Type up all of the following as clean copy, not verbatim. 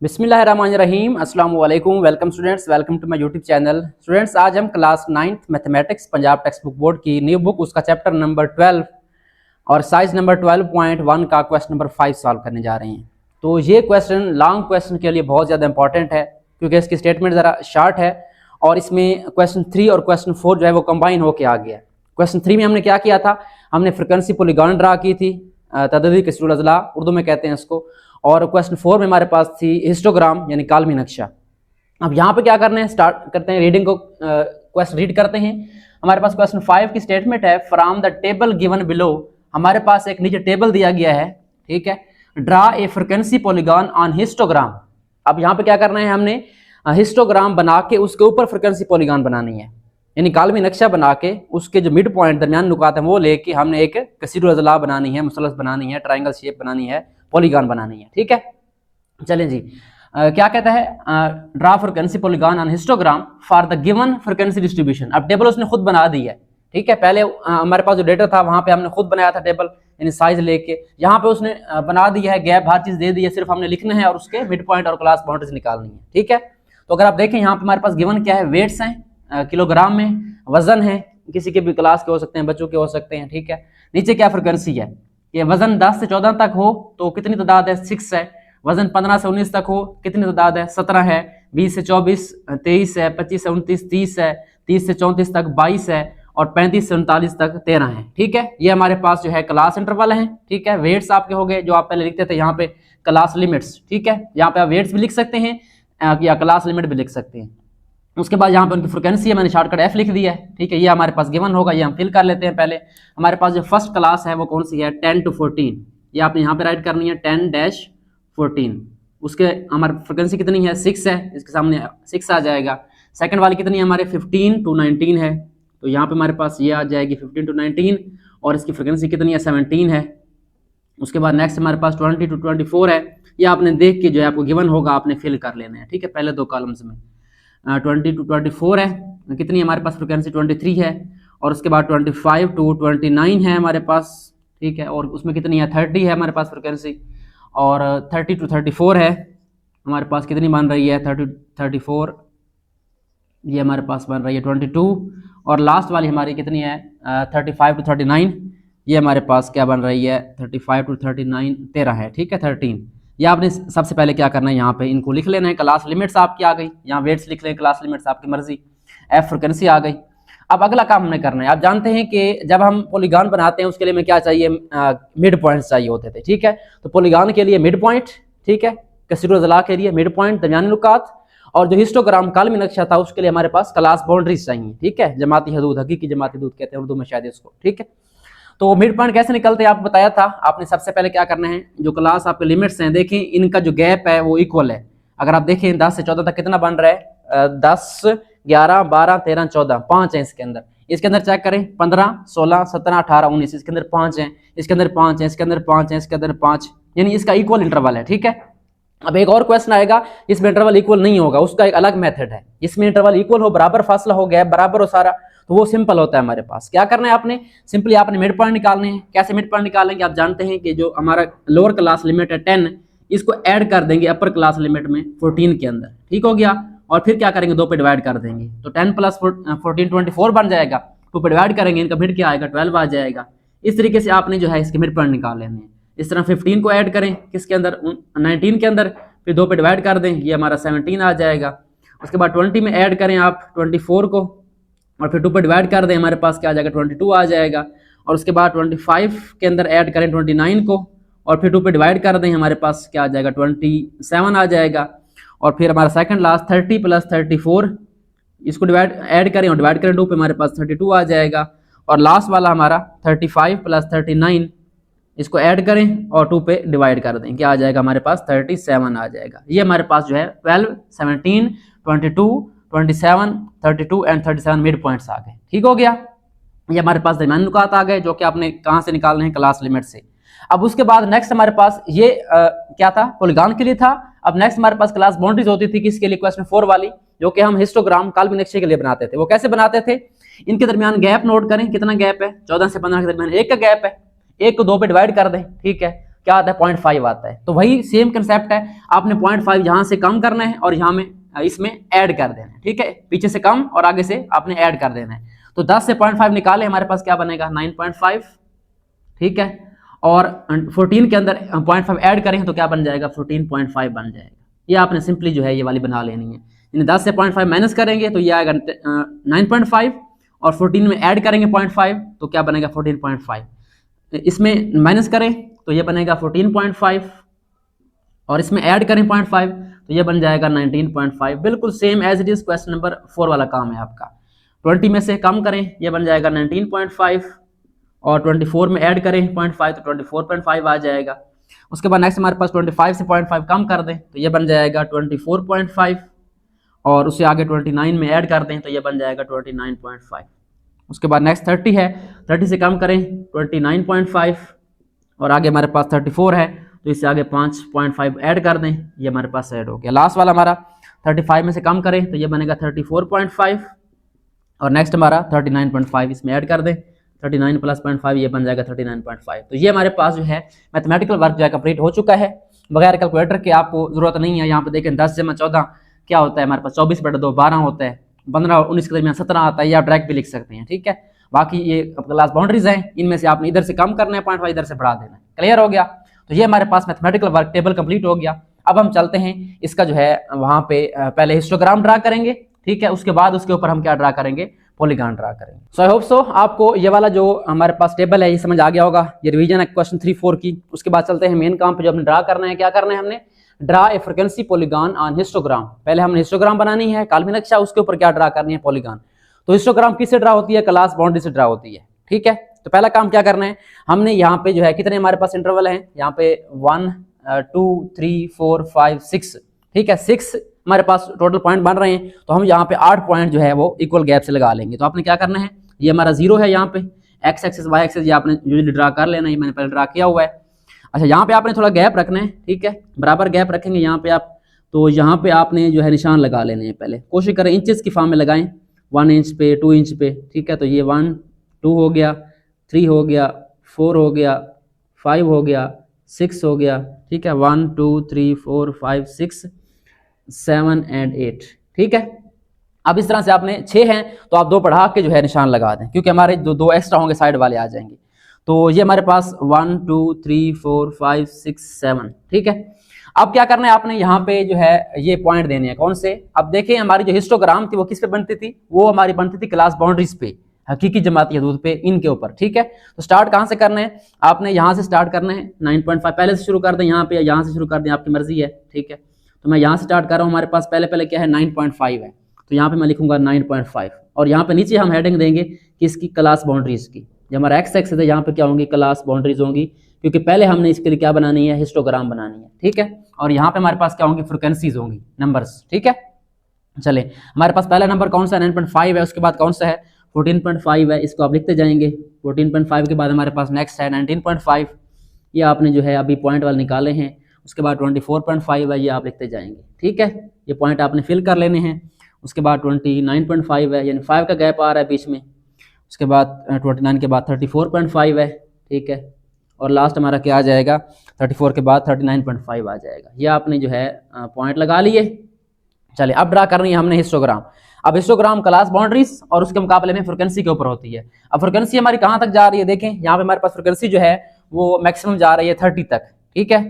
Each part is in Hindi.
बिस्मिल्लाहिर्रहमानिर्रहीम अस्सलाम वालेकुम। Welcome students, welcome to my YouTube channel. Students, आज हम class 9th mathematics Punjab text book board की न्यू बुक उसका चैप्टर नंबर 12 और साइज नंबर 12.1 का क्वेश्चन नंबर 5 सॉल्व करने जा रहे हैं। तो ये क्वेश्चन लॉन्ग क्वेश्चन के लिए बहुत ज़्यादा इंपॉर्टेंट है क्योंकि इसकी स्टेटमेंट ज़रा शार्ट है और इसमें क्वेश्चन 3 और क्वेश्चन 4 जो है वो कंबाइन होकर आ गया। क्वेश्चन 3 में हमने क्या किया था, हमने फ्रिक्वेंसी पॉलीगॉन ड्रा की थी, तदरीज कसीरुल अज़ला उर्दू में कहते हैं इसको। और क्वेश्चन 4 में हमारे पास थी हिस्टोग्राम यानी कालमी नक्शा। अब यहाँ पे क्या करने हैं, स्टार्ट करते हैं रीडिंग को, क्वेश्चन रीड करते हैं। हमारे पास क्वेश्चन 5 की स्टेटमेंट है, from the table given below. हमारे पास एक नीचे टेबल दिया गया है, ठीक है। Draw a frequency polygon on histogram. अब यहाँ पे क्या करना है, हमने हिस्टोग्राम बना के उसके ऊपर फ्रिक्वेंसी पॉलीगॉन बनानी है, यानी कालमी नक्शा बना के उसके जो मिड पॉइंट दरमियान नुकात है वो लेके हमने एक कसीरुल अज़ला बनानी है, मुसलस बनानी है, ट्राइंगल शेप बनानी है, पॉलीगॉन बनानी है, ठीक है। चलें जी, क्या कहता है, draw frequency polygon on histogram for the given frequency distribution. अब टेबल उसने खुद बना दी है, ठीक है। पहले हमारे पास जो डेटा था वहां पे हमने खुद बनाया था टेबल, यानी साइज लेके। यहाँ पे उसने बना दिया है, गैप हर चीज दे दी है, सिर्फ हमने लिखना है और उसके मिड पॉइंट और क्लास बाउंड्रीज निकालनी है, ठीक है। तो अगर आप देखें यहाँ पे हमारे पास गिवन क्या है, वेट्स हैं किलोग्राम में, वजन है, किसी के भी क्लास के हो सकते हैं, बच्चों के हो सकते हैं, ठीक है। नीचे क्या फ्रिक्वेंसी है, ये वजन 10 से 14 तक हो तो कितनी तादाद है, 6 है। वजन 15 से 19 तक हो कितनी तादाद है, 17 है। 20 से 24 23 है। 25 से 29 30 है। 30 से 34 तक 22 है और 35 से 39 तक 13 है, ठीक है। ये हमारे पास जो है क्लास इंटरवल है, ठीक है। वेट्स आपके हो गए जो आप पहले लिखते थे यहाँ पे क्लास लिमिट्स, ठीक है। यहाँ पे आप वेट्स भी लिख सकते हैं या क्लास लिमिट भी लिख सकते हैं। उसके बाद यहाँ पे उनकी फ्रिक्वेंसी है, मैंने शॉर्टकट एफ लिख दिया है, ठीक है। ये हमारे पास गिवन होगा, ये हम फिल कर लेते हैं। पहले हमारे पास जो फर्स्ट क्लास है वो कौन सी है, 10 to 14। ये आपने यहाँ पे राइट करनी है 10-14। उसके हमारी फ्रिक्वेंसी कितनी है, 6 है, इसके सामने 6 आ जाएगा। सेकंड वाली कितनी है हमारे, 15 to 19 है, तो यहाँ पे हमारे पास ये आ जाएगी 15 to 19 और इसकी फ्रिक्वेंसी कितनी है, 17 है। उसके बाद नेक्स्ट हमारे पास 20 to 24 है। ये आपने देख के जो है आपको गिवन होगा आपने फिल कर लेना है, ठीक है, पहले दो कॉलम्स में। 20 to 24 है, कितनी हमारे पास फ्रिक्वेंसी 23 है। और उसके बाद 25 to 29 है हमारे पास, ठीक है। और उसमें कितनी है, 30 है हमारे पास फ्रिक्वेंसी। और 30 to 34 है हमारे पास, कितनी बन रही है, 34, ये हमारे पास बन रही है 22। और लास्ट वाली हमारी कितनी है, 35 to 39, ये हमारे पास क्या बन रही है, 35 to 39 13 है, ठीक है, 13। ये आपने सबसे पहले क्या करना है, यहाँ पे इनको लिख लेना है। क्लास लिमिट्स आपकी आ गई, यहाँ वेट्स लिख लें, क्लास लिमिट्स आपकी मर्जी। एफ फ्रिक्वेंसी आ गई। अब अगला काम हमने करना है, आप जानते हैं कि जब हम पॉलीगॉन बनाते हैं उसके लिए हमें क्या चाहिए, मिड पॉइंट्स चाहिए होते थे, ठीक है। तो पॉलीगॉन के लिए मिड पॉइंट, ठीक है, कसीरुल अज़ला के लिए मिड पॉइंट, दरमियानी नुकात। और जो हिस्टोग्राम कालमी नक्शा था उसके लिए हमारे पास क्लास बाउंड्रीज चाहिए, ठीक है, जमाती हदूद, हकीकी जमाती हदूद कहते हैं उर्दू में शायद इसको, ठीक है। तो मिड पॉइंट कैसे निकलते हैं आपको बताया था। आपने सबसे पहले क्या करना है, जो क्लास आपके लिमिट्स हैं, देखें इनका जो गैप है वो इक्वल है। अगर आप देखें 10 से 14 तक कितना बन रहा है, 10 11 12 13 14, 5 है इसके अंदर। इसके अंदर चेक करें 15 16 17 18 19, इसके अंदर 5 है, इसके अंदर 5 है, इसके अंदर 5 है, इसके अंदर 5, यानी इसका इक्वल इंटरवल है, ठीक है। अब एक और क्वेश्चन आएगा, इसमें इंटरवल इक्वल नहीं होगा, उसका एक अलग मेथड है। इसमें इंटरवल इक्वल हो, बराबर फासला हो, गैप बराबर हो सारा, तो वो सिंपल होता है हमारे पास। क्या करना है आपने, सिंपली आपने मिड पॉइंट निकालने हैं। कैसे मिड पॉइंट निकालेंगे, आप जानते हैं कि जो हमारा लोअर क्लास लिमिट है 10, इसको ऐड कर देंगे अपर क्लास लिमिट में 14 के अंदर, ठीक हो गया। और फिर क्या करेंगे, 2 पे डिवाइड कर देंगे, तो 10 + 14 24 बन जाएगा। 2 पे डिवाइड करेंगे, इनका मिड क्या आएगा, 12 आ जाएगा। इस तरीके से आपने जो है इसके मिड पॉइंट निकाल लेने हैं। इस तरह 15 को ऐड करें किसके अंदर, 19 के अंदर, फिर 2 पे डिवाइड कर दें, ये हमारा 17 आ जाएगा। उसके बाद 20 में ऐड करें आप 24 को और फिर 2 पे डिवाइड कर दें, हमारे पास क्या आ जाएगा, 22 आ जाएगा। और उसके बाद 25 के अंदर ऐड करें 29 को और फिर 2 पे डिवाइड कर दें, हमारे पास क्या आ जाएगा, 27 आ जाएगा। और फिर हमारा सेकंड लास्ट 30 + 34, इसको डिवाइड ऐड करें और डिवाइड करें 2 पे, हमारे पास 32 आ जाएगा। और लास्ट वाला हमारा 35 + 39, इसको ऐड करें और 2 पे डिवाइड कर दें, क्या आ जाएगा, हमारे पास 37 आ जाएगा। ये हमारे पास जो है 12 17 22 27 32 एंड 37 मिड पॉइंट्स आ गए, ठीक हो गया। ये हमारे पास दरमियानी नुकात आ गए जो कि आपने कहाँ से निकालने हैं, क्लास लिमिट से। अब उसके बाद नेक्स्ट हमारे पास ये क्या था, पॉलीगॉन के लिए था। अब नेक्स्ट हमारे पास क्लास बाउंड्रीज होती थी, किसके लिए, क्वेश्चन 4 वाली, जो कि हम हिस्टोग्राम काल्पनिक नक्शे के लिए बनाते थे। वो कैसे बनाते थे, इनके दरमियान गैप नोट करें, कितना गैप है, 14 से 15 के दरमियान एक का गैप है, एक को 2 पे डिवाइड कर दें, ठीक है। क्या आता है 0.5 आता है। तो वही सेम कंसेप्ट है, आपने 0.5 यहाँ से कम करना है और यहाँ में इसमें ऐड कर देना है, ठीक है, पीछे से कम और आगे से आपने ऐड कर देना है। तो 10 से 0.5 निकाले, हमारे पास क्या बनेगा 9.5, ठीक है, और 14 के अंदर 0.5 ऐड करें तो क्या बन जाएगा 14.5 बन जाएगा। ये आपने सिंपली जो है ये वाली बना लेनी है, यानी 10 से 0.5 माइनस करेंगे तो ये आएगा 9.5 और 14 में ऐड करेंगे 0.5 तो क्या बनेगा 14.5, इसमें माइनस करें तो ये बनेगा 14.5 और इसमें ऐड करें 0.5 तो ये बन जाएगा 19.5। बिल्कुल same as it is question number 4 वाला काम है आपका। 20 में से कम करें, ये बन जाएगा 19.5 और 24 में ऐड करें 0.5 तो 24.5 आ जाएगा। उसके बाद नेक्स्ट हमारे पास 25 से 0.5 कम कर दें तो ये बन जाएगा 24.5 और उससे आगे 29 में ऐड कर दें तो ये बन जाएगा 29.5। उसके बाद नेक्स्ट 30 है, 30 से कम करें 29.5 और आगे हमारे पास 34 है तो इससे आगे 5.5 ऐड कर दें, ये हमारे पास ऐड हो गया। लास्ट वाला हमारा 35 में से कम करें तो ये बनेगा 34.5 और नेक्स्ट हमारा 39.5 इसमें ऐड कर दें, 39 प्लस 0.5 ये बन जाएगा 39.5। तो ये हमारे पास जो है मैथमेटिकल वर्क जो है कंप्लीट हो चुका है बगैर कैलकुलेटर के। आपको जरूरत नहीं है, यहाँ पे देखें 10 जमा 14 क्या होता है हमारे पास 24/2 12 होता है, 15 19 के दरमियान 17 आता है, ये आप डायरेक्ट भी लिख सकते हैं, ठीक है। बाकी ये क्लास बाउंड्रीज हैं, इनमें से आपने इधर से कम करना है 0.5, इधर से बढ़ा देना है। क्लियर हो गया? तो ये हमारे पास मैथमेटिकल वर्क टेबल कंप्लीट हो गया। अब हम चलते हैं इसका जो है वहां पे पहले हिस्टोग्राम ड्रा करेंगे, ठीक है, उसके बाद उसके ऊपर हम क्या ड्रा करेंगे पॉलीगॉन ड्रा करेंगे। सो आई होप सो आपको ये वाला जो हमारे पास टेबल है ये समझ आ गया होगा। ये रिवीजन है क्वेश्चन 3-4 की। उसके बाद चलते हैं मेन काम पे, जो हमने ड्रा करना है। क्या करना है हमने? Draw a frequency polygon on histogram. पहले हमने हिस्टोग्राम बनानी है काल्पनिक नक्शा, उसके ऊपर क्या ड्रा करनी है पॉलीगॉन। तो हिस्टोग्राम किससे ड्रा होती है? क्लास बाउंड्री से ड्रा होती है, ठीक है। तो पहला काम क्या करना है हमने, यहाँ पे जो है कितने हमारे पास इंटरवल हैं, यहाँ पे 1 2 3 4 5 6, ठीक है, 6 हमारे पास टोटल पॉइंट बन रहे हैं। तो हम यहाँ पे 8 पॉइंट जो है वो इक्वल गैप से लगा लेंगे। तो आपने क्या करना है, ये हमारा 0 है, यहाँ पे एक्स एक्सिस वाई एक्सिस ये आपने यूजुअली ड्रा कर लेना है, ये मैंने पहले ड्रा किया हुआ है। अच्छा, यहाँ पे आपने थोड़ा गैप रखना है, ठीक है, बराबर गैप रखेंगे यहाँ पे आप। तो यहाँ पे आपने जो है निशान लगा लेने हैं। पहले कोशिश करें इंचेस की फॉर्म में लगाएं, 1 इंच पे 2 इंच पे, ठीक है। तो ये 1 2 हो गया, 3 हो गया, 4 हो गया, 5 हो गया, 6 हो गया, ठीक है, 1 2 3 4 5 6 7 एंड 8, ठीक है। अब इस तरह से आपने 6 हैं तो आप 2 बढ़ा के जो है निशान लगा दें, क्योंकि हमारे जो 2 एक्स्ट्रा होंगे साइड वाले आ जाएंगे। तो ये हमारे पास 1 2 3 4 5 6 7, ठीक है। अब क्या करना है आपने, यहाँ पे जो है ये पॉइंट देने हैं। कौन से? अब देखें हमारी जो हिस्टोग्राम थी वो किस पे बनती थी, वो हमारी बनती थी क्लास बाउंड्रीज पे, हकीकी जमाती हदूद पे, इनके ऊपर, ठीक है। तो स्टार्ट कहाँ से करना है आपने, यहाँ से स्टार्ट करना है 9.5 पहले से शुरू कर दें, यहाँ पे या यहाँ से शुरू कर दें, आपकी मर्जी है, ठीक है। तो मैं यहाँ से स्टार्ट कर रहा हूँ, हमारे पास पहले क्या है 9.5 है, तो यहाँ पे मैं लिखूंगा 9.5 और यहाँ पे नीचे हम हेडिंग देंगे कि इसकी क्लास बाउंड्रीज की। जो हमारा एक्स एक्सिस है यहाँ पे क्या होंगी, क्लास बाउंड्रीज होंगी, क्योंकि पहले हमने इसके लिए क्या बनानी है, हिस्टोग्राम बनानी है, ठीक है। और यहाँ पे हमारे पास क्या होंगी, फ्रीक्वेंसीज होंगी, नंबर्स, ठीक है। चले, हमारे पास पहला नंबर कौन सा है, 9.5 है। उसके बाद कौन सा है, 14.5 है, इसको आप लिखते जाएंगे। 14.5 के बाद हमारे पास नेक्स्ट है 19.5, ये आपने जो है अभी पॉइंट वाले निकाले हैं। उसके बाद 24.5 है, ये आप लिखते जाएंगे, ठीक है, ये पॉइंट आपने फिल कर लेने हैं। उसके बाद 29.5 है, यानी 5 का गैप आ रहा है बीच में। उसके बाद 29 के बाद 34.5 है, ठीक है, और लास्ट हमारा क्या आ जाएगा, 34 के बाद 39.5 आ जाएगा। ये आपने जो है पॉइंट लगा लिए। चलिए, अब ड्रा करनी है हमने हिस्टोग्राम। अब हिस्टोग्राम क्लास बाउंड्रीज और उसके मुकाबले में फ्रीक्वेंसी के ऊपर होती है। अब फ्रीक्वेंसी हमारी कहाँ तक जा रही है, देखें यहाँ पे हमारे पास फ्रीक्वेंसी जो है वो मैक्सिमम जा रही है 30 तक, ठीक है।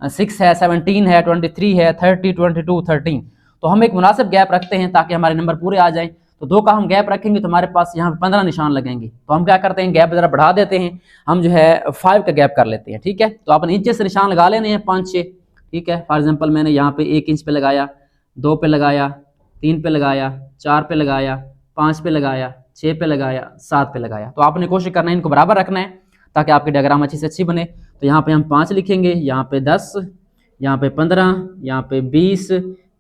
6 है, 17 है, 23 है, 30, 22, 13। तो हम एक मुनासिब गैप रखते हैं ताकि हमारे नंबर पूरे आ जाएं। तो 2 का हम गैप रखेंगे तो हमारे पास यहाँ पे 15 निशान लगेंगे। तो हम क्या करते हैं, गैप जरा बढ़ा देते हैं, हम जो है 5 का गैप कर लेते हैं, ठीक है। तो आपने इंचेस से निशान लगा लेने हैं 5-6, ठीक है। फॉर एग्जांपल मैंने यहाँ पे 1 इंच पे लगाया, 2 पे लगाया, 3 पे लगाया, 4 पे लगाया, 5 पे लगाया, 6 पे लगाया, 7 पे लगाया। तो आपने कोशिश करना है इनको बराबर रखना है ताकि आपकी डायग्राम अच्छी से अच्छी बने। तो यहाँ पे हम 5 लिखेंगे, यहाँ पे 10, यहाँ पे 15, यहाँ पे 20,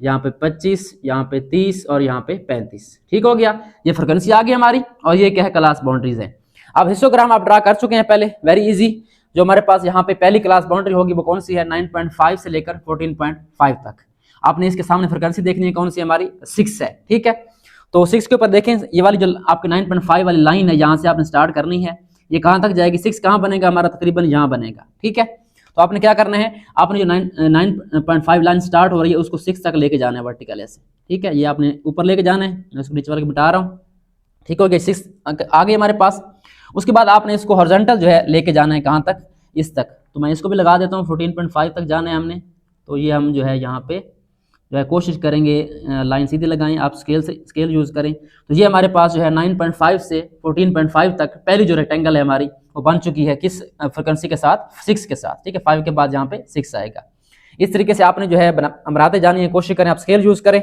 यहाँ पे 25, यहाँ पे 30 और यहाँ पे 35, ठीक हो गया। ये फ्रीक्वेंसी आ गई हमारी और ये क्या है, क्लास बाउंड्रीज है। अब हिस्टोग्राम आप ड्रा कर चुके हैं पहले, वेरी इजी। जो हमारे पास यहाँ पे पहली क्लास बाउंड्री होगी वो कौन सी है, 9.5 से लेकर 14.5 तक। आपने इसके सामने फ्रीक्वेंसी देखनी है, कौन सी हमारी 6 है, ठीक है। तो 6 के ऊपर देखें, ये वाली जो आपकी 9.5 वाली लाइन है यहाँ से आपने स्टार्ट करनी है। ये कहाँ तक जाएगी, 6 कहाँ बनेगा हमारा, तकरीबन यहाँ बनेगा, ठीक है। तो आपने क्या करना है, आपने जो 9.5 लाइन स्टार्ट हो रही है उसको 6 तक लेके जाना है वर्टिकल ऐसे, ठीक है। ये आपने ऊपर लेके जाना है, मैं इसको नीचे वाले बिठा रहा हूँ, ठीक हो गया। 6 आ गई हमारे पास। उसके बाद आपने इसको हॉरिजॉन्टल जो है लेके जाना है कहाँ तक, इस तक। तो मैं इसको भी लगा देता हूँ, 14.5 तक जाना है हमने। तो ये हम जो है यहाँ पे जो है कोशिश करेंगे लाइन सीधी लगाएं, आप स्केल यूज़ करें। तो ये हमारे पास जो है 9.5 से 14.5 तक पहली जो रेक्टेंगल है हमारी वो बन चुकी है, किस फ्रिक्वेंसी के साथ, 6 के साथ, ठीक है। 5 के बाद यहाँ पे 6 आएगा। इस तरीके से आपने जो है बनाते जाने की कोशिश करें, आप स्केल यूज़ करें।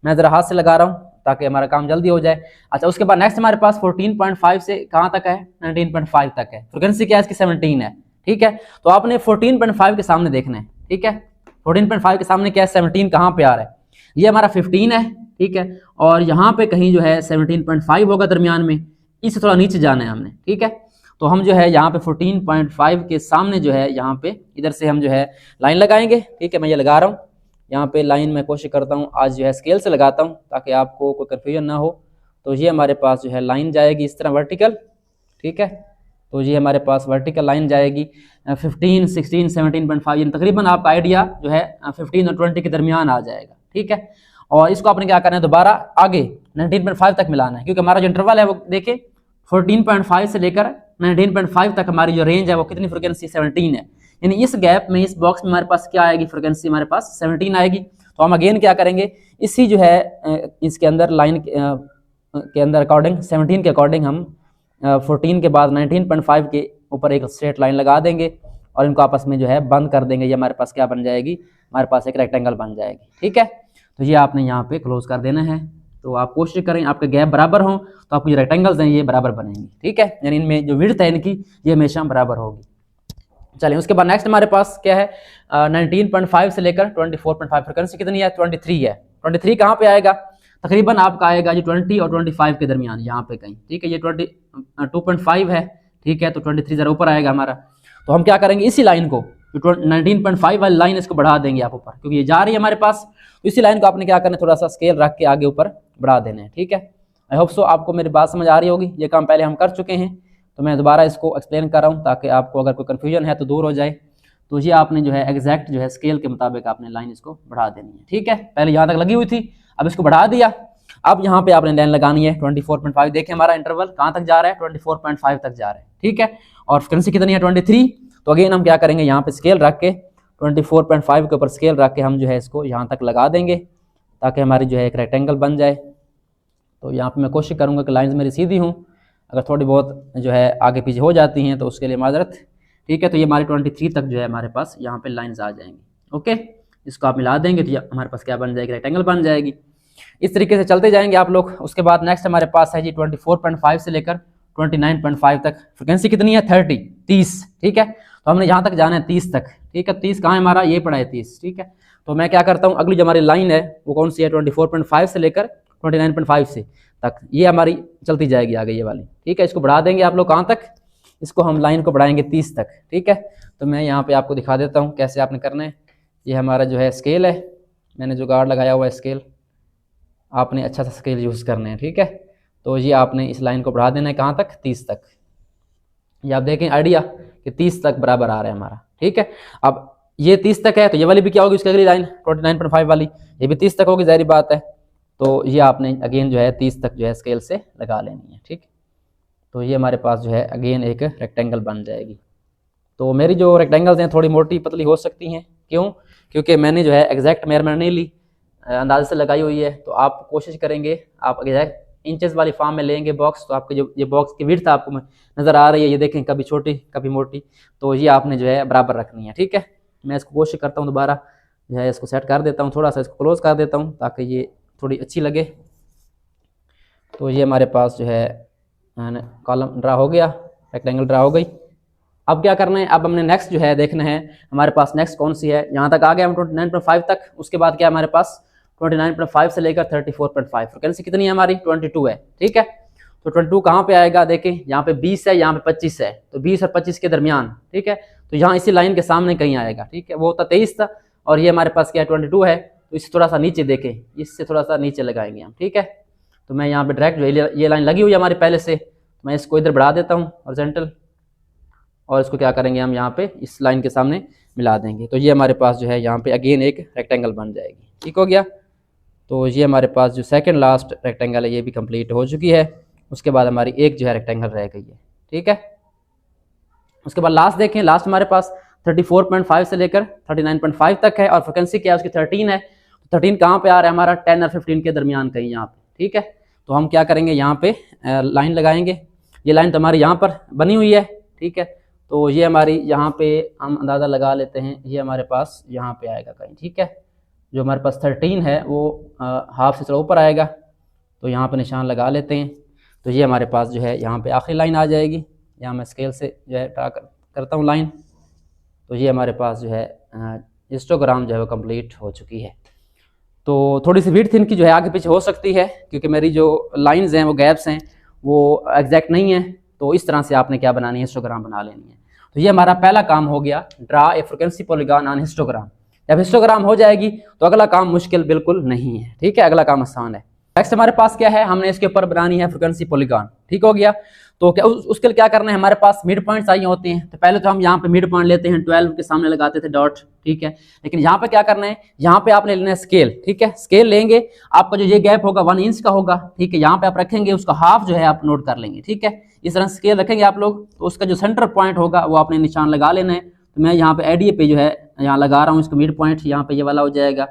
मैं ज़रा हाथ से लगा रहा हूँ ताकि हमारा काम जल्दी हो जाए। अच्छा, उसके बाद नेक्स्ट हमारे पास 14.5 से कहाँ तक है, 19.5 तक है। फ्रिक्वेंसी क्या है इसकी, 17 है, ठीक है। तो आपने 14.5 के सामने देखना है, ठीक है। 14.5 के सामने क्या है, 17 कहाँ पे आ रहा है, ये हमारा 15 है, ठीक है। और यहाँ पे कहीं जो है 17.5 होगा दरमियान में, इससे थोड़ा नीचे जाना है हमने, ठीक है। तो हम जो है यहाँ पे 14.5 के सामने जो है यहाँ पे इधर से हम जो है लाइन लगाएंगे, ठीक है। मैं ये लगा रहा हूँ यहाँ पे लाइन, मैं कोशिश करता हूँ आज जो है स्केल से लगाता हूँ ताकि आपको कोई कन्फ्यूजन ना हो। तो ये हमारे पास जो है लाइन जाएगी इस तरह वर्टिकल, ठीक है। तो ये हमारे पास वर्टिकल लाइन जाएगी 15, 16, 17.5, यानी तकरीबन आपका आइडिया जो है 15 और 20 के दरमियान आ जाएगा, ठीक है। और इसको आपने क्या करना है, दोबारा आगे 19.5 तक मिलाना है, क्योंकि हमारा जो इंटरवल है वो देखिए 14.5 से लेकर 19.5 तक हमारी जो रेंज है वो कितनी फ्रिक्वेंसी, 17 है। यानी इस गैप में, इस बॉक्स में हमारे पास क्या आएगी, फ्रिक्वेंसी हमारे पास 17 आएगी। तो हम अगेन क्या करेंगे, इसी जो है इसके अंदर लाइन के अंदर अकॉर्डिंग 17 के अकॉर्डिंग हम 14 के बाद 19.5 के ऊपर एक स्ट्रेट लाइन लगा देंगे और इनको आपस में जो है बंद कर देंगे। ये हमारे पास क्या बन जाएगी, हमारे पास एक रेक्टेंगल बन जाएगी, ठीक है। तो ये आपने यहाँ पे क्लोज कर देना है। तो आप कोशिश करें आपके गैप बराबर हों तो आपकी जो रेक्टेंगल्स हैं ये बराबर बनेंगी, ठीक है। यानी इनमें जो विड्थ है इनकी ये हमेशा बराबर होगी। चलिए, उसके बाद नेक्स्ट हमारे पास क्या है, 19.5 से लेकर 24.5, फ्रिक्वेंसी कितनी है, 23 है। 23 कहाँ पे आएगा, तकरीबन आपका आएगा जी 20 और 25 के दरमियान यहाँ पे कहीं, ठीक है। ये 22.5 है, ठीक है। तो 23 जरा ऊपर आएगा हमारा। तो हम क्या करेंगे, इसी लाइन को 19.5 वाली लाइन इसको बढ़ा देंगे आप ऊपर, क्योंकि ये जा रही है हमारे पास। तो इसी लाइन को आपने क्या करना है, थोड़ा सा स्केल रख के आगे ऊपर बढ़ा देना है, ठीक है। आई होप सो आपको मेरी बात समझ आ रही होगी। ये काम पहले हम कर चुके हैं, तो मैं दोबारा इसको एक्सप्लेन कर रहा हूँ ताकि आपको अगर कोई कन्फ्यूजन है तो दूर हो जाए। तो ये आपने जो है एग्जैक्ट जो है स्केल के मुताबिक आपने लाइन इसको बढ़ा देनी है, ठीक है। पहले यहाँ तक लगी हुई थी, अब इसको बढ़ा दिया। अब यहाँ पे आपने लाइन लगानी है 24.5। देखिए हमारा इंटरवल कहाँ तक जा रहा है, 24.5 तक जा रहा है, ठीक है। और फ्रिक्वेंसी कितनी है, 23। तो अगेन हम क्या करेंगे, यहाँ पे स्केल रख के 24.5 के ऊपर स्केल रख के हम जो है इसको यहाँ तक लगा देंगे ताकि हमारी जो है एक रेक्टेंगल बन जाए। तो यहाँ पे मैं कोशिश करूँगा कि लाइन्स मेरी सीधी हूँ, अगर थोड़ी बहुत जो है आगे पीछे हो जाती हैं तो उसके लिए माजरत, ठीक है। तो ये हमारी 23 तक जो है हमारे पास यहाँ पे लाइंस आ जाएंगी, ओके। इसको आप मिला देंगे तो हमारे पास क्या बन जाएगी, रेक्टेंगल बन जाएगी। इस तरीके से चलते जाएंगे आप लोग। उसके बाद नेक्स्ट हमारे पास है जी 24.5 से लेकर 29.5 तक, फ्रिक्वेंसी कितनी है, 30, ठीक है। तो हमने यहाँ तक जाना है 30 तक, ठीक है। 30 कहाँ है हमारा, ये पड़ा है 30, ठीक है। तो मैं क्या करता हूँ, अगली जो हमारी लाइन है वो कौन सी है, 24.5 से लेकर 29.5 से तक, ये हमारी चलती जाएगी आगे ये वाली, ठीक है। इसको बढ़ा देंगे आप लोग कहाँ तक, इसको हम लाइन को बढ़ाएंगे 30 तक, ठीक है। तो मैं यहाँ पे आपको दिखा देता हूँ कैसे आपने करना है। ये हमारा जो है स्केल है, मैंने जो गार्ड लगाया हुआ है स्केल, आपने अच्छा सा स्केल यूज़ करना है, ठीक है। तो ये आपने इस लाइन को बढ़ा देना है कहाँ तक, 30 तक। ये आप देखें आइडिया कि 30 तक बराबर आ रहा है हमारा, ठीक है। अब ये 30 तक है तो ये वाली भी क्या होगी, उसकी अगली लाइन 29.5 वाली, ये भी 30 तक होगी, जाहिर बात है। तो ये आपने अगेन जो है 30 तक जो है स्केल से लगा लेनी है, ठीक। तो ये हमारे पास जो है अगेन एक रेक्टेंगल बन जाएगी। तो मेरी जो रेक्टेंगल्स हैं थोड़ी मोटी पतली हो सकती हैं, क्यों, क्योंकि मैंने जो है एग्जैक्ट मेजरमेंट नहीं ली, अंदाजे से लगाई हुई है। तो आप कोशिश करेंगे, आप एग्जैक्ट इंचेस वाली फॉर्म में लेंगे बॉक्स, तो आपके जो ये बॉक्स की विड्थ आपको नज़र आ रही है, ये देखें कभी छोटी कभी मोटी, तो ये आपने जो है बराबर रखनी है, ठीक है। मैं इसको कोशिश करता हूँ दोबारा जो है इसको सेट कर देता हूँ, थोड़ा सा इसको क्लोज कर देता हूँ ताकि ये थोड़ी अच्छी लगे। तो ये हमारे पास जो है कॉलम ड्रा हो गया, रेक्टेंगल ड्रा हो गई। अब क्या करना है, अब हमने नेक्स्ट जो है देखना है हमारे पास नेक्स्ट कौन सी है। यहाँ तक आ गया हम 29.5 तक। उसके बाद क्या हमारे पास 29.5 से लेकर 34.5, फ्रिक्वेंसी कितनी है हमारी, 22 है, ठीक है। तो 22 कहाँ पे आएगा, देखें यहाँ पे 20 है, यहाँ पे 25 है, तो 20 और 25 के दरमियान, ठीक है। तो यहाँ इसी लाइन के सामने कहीं आएगा, ठीक है। वो था 23 था और ये हमारे पास क्या है 22 है। तो इससे थोड़ा सा नीचे देखें, इससे थोड़ा सा नीचे लगाएंगे हम, ठीक है। तो मैं यहाँ पे डायरेक्ट जो ये लाइन लगी हुई है हमारे पहले से, मैं इसको इधर बढ़ा देता हूँ हॉरिजॉन्टल, और इसको क्या करेंगे हम यहाँ पे इस लाइन के सामने मिला देंगे। तो ये हमारे पास जो है यहाँ पे अगेन एक रेक्टेंगल बन जाएगी। ठीक हो गया। तो ये हमारे पास जो सेकंड लास्ट रेक्टेंगल है ये भी कंप्लीट हो चुकी है। उसके बाद हमारी एक जो है रेक्टेंगल रह गई है। ठीक है। उसके बाद लास्ट देखें, लास्ट हमारे पास 34.5 से लेकर 39.5 तक है और फ्रिक्वेंसी क्या है उसकी 13 है। तो 13 कहाँ पे आ रहा है हमारा 10 और 15 के दरमियान कहीं यहाँ पे। ठीक है। तो हम क्या करेंगे यहाँ पे लाइन लगाएंगे। ये लाइन तो हमारी यहाँ पर बनी हुई है। ठीक है। तो ये हमारी यहाँ पे हम अंदाज़ा लगा लेते हैं, ये हमारे पास यहाँ पे आएगा कहीं। ठीक है। जो हमारे पास 13 है वो हाफ से थोड़ा ऊपर आएगा, तो यहाँ पे निशान लगा लेते हैं। तो ये हमारे पास जो है यहाँ पे आखिरी लाइन आ जाएगी। यहाँ मैं स्केल से जो है ड्रा करता हूँ लाइन। तो ये हमारे पास जो है हिस्टोग्राम जो है वो कंप्लीट हो चुकी है। तो थोड़ी सी विड्थ इनकी जो है आगे पीछे हो सकती है, क्योंकि मेरी जो लाइंस हैं वो गैप्स हैं वो एग्जैक्ट नहीं है। तो इस तरह से आपने क्या बनानी है, हिस्टोग्राम बना लेनी है। तो ये हमारा पहला काम हो गया, draw a frequency polygon on histogram. जब हिस्टोग्राम हो जाएगी तो अगला काम मुश्किल बिल्कुल नहीं है। ठीक है, अगला काम आसान है। नेक्स्ट हमारे पास क्या है, हमने इसके ऊपर बनानी है फ्रीक्वेंसी पॉलीगॉन। ठीक हो गया। तो क्या उसके लिए क्या करना है, हमारे पास मिड पॉइंट्स चाहिए होते हैं। तो पहले तो हम यहाँ पे मिड पॉइंट लेते हैं, 12 के सामने लगाते थे डॉट। ठीक है। लेकिन यहाँ पे क्या करना है, यहाँ पे आपने लेना है स्केल। ठीक है। स्केल लेंगे, आपका जो ये गैप होगा 1 इंच का होगा। ठीक है। यहाँ पे आप रखेंगे, उसका हाफ जो है आप नोट कर लेंगे। ठीक है। इस तरह स्केल रखेंगे आप लोग, तो उसका जो सेंटर पॉइंट होगा वो आपने निशान लगा लेना है। तो मैं यहाँ पे एडीए पे जो है यहाँ लगा रहा हूँ इसका मिड पॉइंट, यहाँ पे ये वाला हो जाएगा।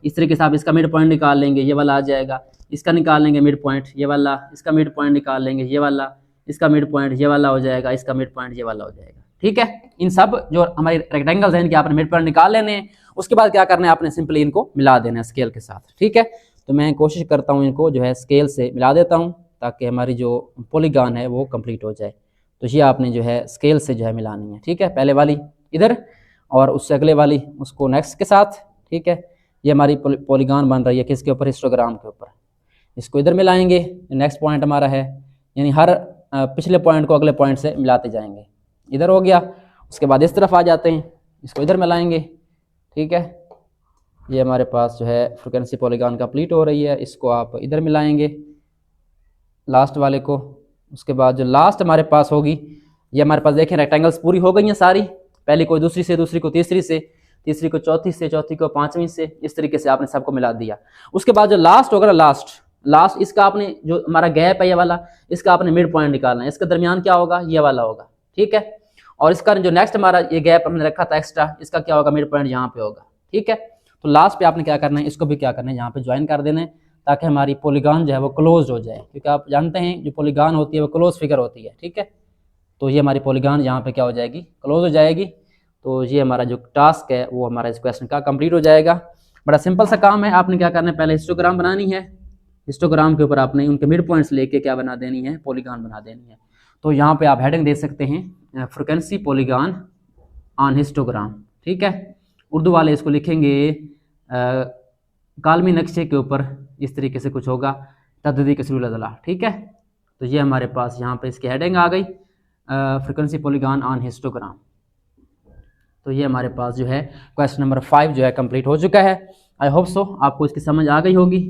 इस तरीके से आप इसका मिड पॉइंट निकाल लेंगे, ये वाला आ जाएगा। इसका निकाल लेंगे मिड पॉइंट, ये वाला। इसका मिड पॉइंट निकाल लेंगे, ये वाला। इसका मिड पॉइंट ये वाला हो जाएगा, इसका मिड पॉइंट ये वाला हो जाएगा। ठीक है। इन सब जो हमारे रेक्टेंगल्स हैं इनके आपने मिड पॉइंट निकाल लेने हैं। उसके बाद क्या करना है, आपने सिंपली इनको मिला देना है स्केल के साथ। ठीक है। तो मैं कोशिश करता हूँ इनको जो है स्केल से मिला देता हूँ, ताकि हमारी जो पॉलीगॉन है वो कंप्लीट हो जाए। तो ये आपने जो है स्केल से जो है मिलानी है। ठीक है। पहले वाली इधर और उससे अगले वाली उसको नेक्स्ट के साथ। ठीक है। ये हमारी पॉलीगॉन बन रही है किसके ऊपर, हिस्टोग्राम के ऊपर। इसको इधर मिलाएंगे, नेक्स्ट पॉइंट हमारा है, यानी हर पिछले पॉइंट को अगले पॉइंट से मिलाते जाएंगे। इधर हो गया। उसके बाद इस तरफ आ जाते हैं, इसको इधर मिलाएंगे। ठीक है। ये हमारे पास जो है फ्रीक्वेंसी पॉलीगॉन कंप्लीट हो रही है, इसको आप इधर मिलाएंगे लास्ट वाले को। उसके बाद जो लास्ट हमारे पास होगी, ये हमारे पास देखें रेक्टेंगल्स पूरी हो गई हैं सारी। पहली को दूसरी से, दूसरी को तीसरी से, तीसरी को चौथी से, चौथी को पांचवीं से। इस तरीके से आपने सबको मिला दिया। उसके बाद जो लास्ट होगा, लास्ट इसका आपने जो हमारा गैप है ये वाला, इसका आपने मिड पॉइंट निकालना है। इसका दरमियान क्या होगा, ये वाला होगा। ठीक है। और इसका जो नेक्स्ट हमारा ये गैप हमने रखा था एक्स्ट्रा, इसका क्या होगा, मिड पॉइंट यहाँ पे होगा। ठीक है। तो लास्ट पे आपने क्या करना है, इसको भी क्या करना है, यहाँ पे ज्वाइन कर देना है, ताकि हमारी पॉलीगॉन जो है वो क्लोज हो जाए। क्योंकि आप जानते हैं जो पॉलीगॉन होती है वो क्लोज फिगर होती है। ठीक है। तो ये हमारी पॉलीगॉन यहाँ पे क्या हो जाएगी, क्लोज हो जाएगी। तो ये हमारा जो टास्क है वो हमारा इस क्वेश्चन का कंप्लीट हो जाएगा। बड़ा सिंपल सा काम है। आपने क्या करना है, पहले हिस्टोग्राम बनानी है। हिस्टोग्राम के ऊपर आपने उनके मिड पॉइंट्स लेके क्या बना देनी है, पॉलीगॉन बना देनी है। तो यहाँ पे आप हेडिंग दे सकते हैं, फ्रीक्वेंसी पॉलीगॉन ऑन हिस्टोग्राम। ठीक है। उर्दू वाले इसको लिखेंगे कालमी नक्शे के ऊपर, इस तरीके से कुछ होगा, तददी कसरूल अज़ला। ठीक है। तो ये हमारे पास यहाँ पे इसकी हेडिंग आ गई, फ्रीक्वेंसी पॉलीगॉन ऑन हिस्टोग्राम। तो ये हमारे पास जो है क्वेश्चन नंबर 5 जो है कंप्लीट हो चुका है। आई होप सो आपको इसकी समझ आ गई होगी।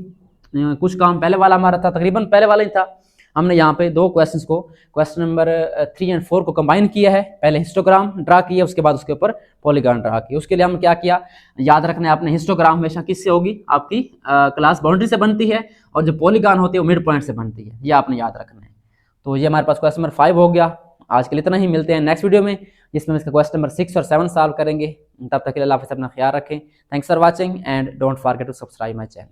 कुछ काम पहले वाला हमारा था, तकरीबन पहले वाला ही था। हमने यहाँ पे दो क्वेश्चंस को, क्वेश्चन नंबर 3 और 4 को कंबाइन किया है। पहले हिस्टोग्राम ड्रा किया, उसके बाद उसके ऊपर पॉलीगॉन ड्रा किया। उसके लिए हम क्या किया, याद रखना है आपने, हिस्टोग्राम हमेशा किससे होगी, आपकी क्लास बाउंड्री से बनती है, और जो पॉलीगॉन होती है वो मिड पॉइंट से बनती है। ये आपने याद रखना है। तो ये हमारे पास क्वेश्चन नंबर 5 हो गया। आज के लिए इतना ही, मिलते हैं नेक्स्ट वीडियो में, जिसमें हम इसका क्वेश्चन नंबर 6 और 7 सॉल्व करेंगे। तब तक के लिए अल्लाह हाफ़िज़, अपना ख्याल रखें। Thanks for watching and don't forget to subscribe my channel.